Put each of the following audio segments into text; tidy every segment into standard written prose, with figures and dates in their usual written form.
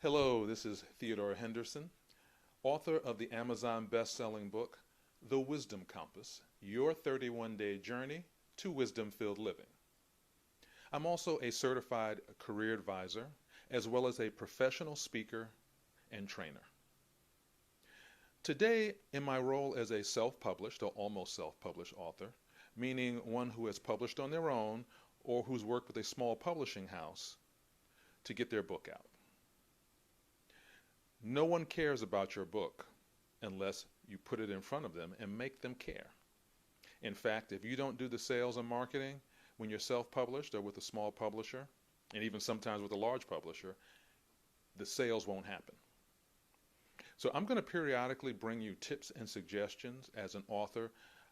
Hello, this is Theodore Henderson, author of the Amazon best-selling book, The Wisdom Compass, Your 31-Day Journey to Wisdom-Filled Living. I'm also a certified career advisor, as well as a professional speaker and trainer. Today, in my role as a self-published or almost self-published author, meaning one who has published on their own or who's worked with a small publishing house to get their book out. No one cares about your book unless you put it in front of them and make them care. In fact, if you don't do the sales and marketing when you're self-published or with a small publisher, and even sometimes with a large publisher, the sales won't happen. So I'm going to periodically bring you tips and suggestions as an author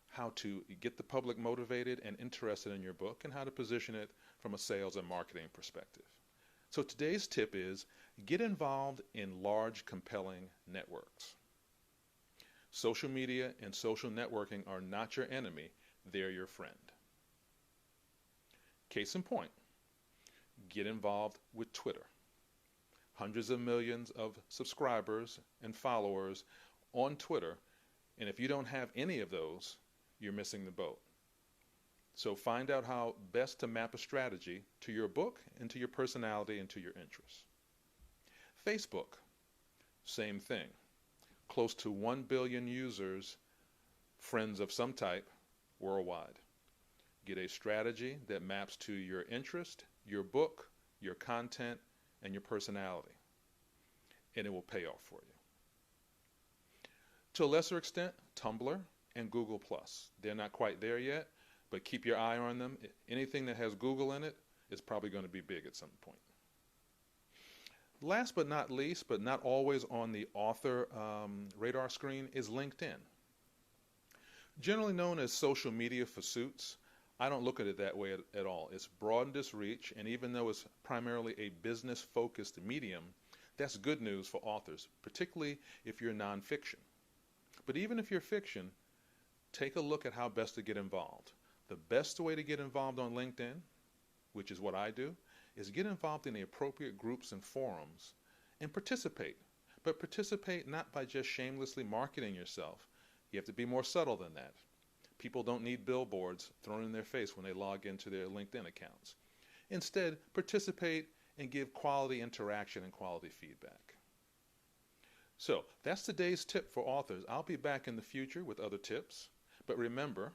how to get the public motivated and interested in your book and how to position it from a sales and marketing perspective. So today's tip is get involved in large, compelling networks. Social media and social networking are not your enemy, they're your friend. Case in point, get involved with Twitter. Hundreds of millions of subscribers and followers on Twitter, and if you don't have any of those, you're missing the boat. So find out how best to map a strategy to your book and to your personality and to your interests. Facebook, same thing. Close to 1 billion users, friends of some type, worldwide. Get a strategy that maps to your interest, your book, your content, and your personality, and it will pay off for you. To a lesser extent, Tumblr and Google+. They're not quite there yet, but keep your eye on them. Anything that has Google in it is probably going to be big at some point. Last but not least, but not always on the author radar screen, is LinkedIn. Generally known as social media for suits, I don't look at it that way at all. It's broadened its reach, and even though it's primarily a business-focused medium, that's good news for authors, particularly if you're nonfiction. But even if you're fiction, take a look at how best to get involved. The best way to get involved on LinkedIn, which is what I do, is get involved in the appropriate groups and forums and participate. But participate not by just shamelessly marketing yourself. You have to be more subtle than that. People don't need billboards thrown in their face when they log into their LinkedIn accounts. Instead, participate and give quality interaction and quality feedback. So that's today's tip for authors. I'll be back in the future with other tips. But remember,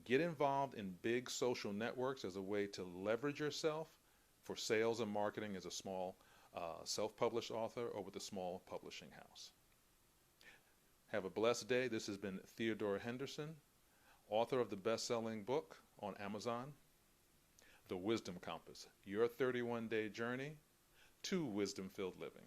get involved in big social networks as a way to leverage yourself for sales and marketing as a small self-published author or with a small publishing house. Have a blessed day. This has been Theodore Henderson, author of the best-selling book on Amazon, The Wisdom Compass, Your 31-Day Journey to Wisdom-Filled Living.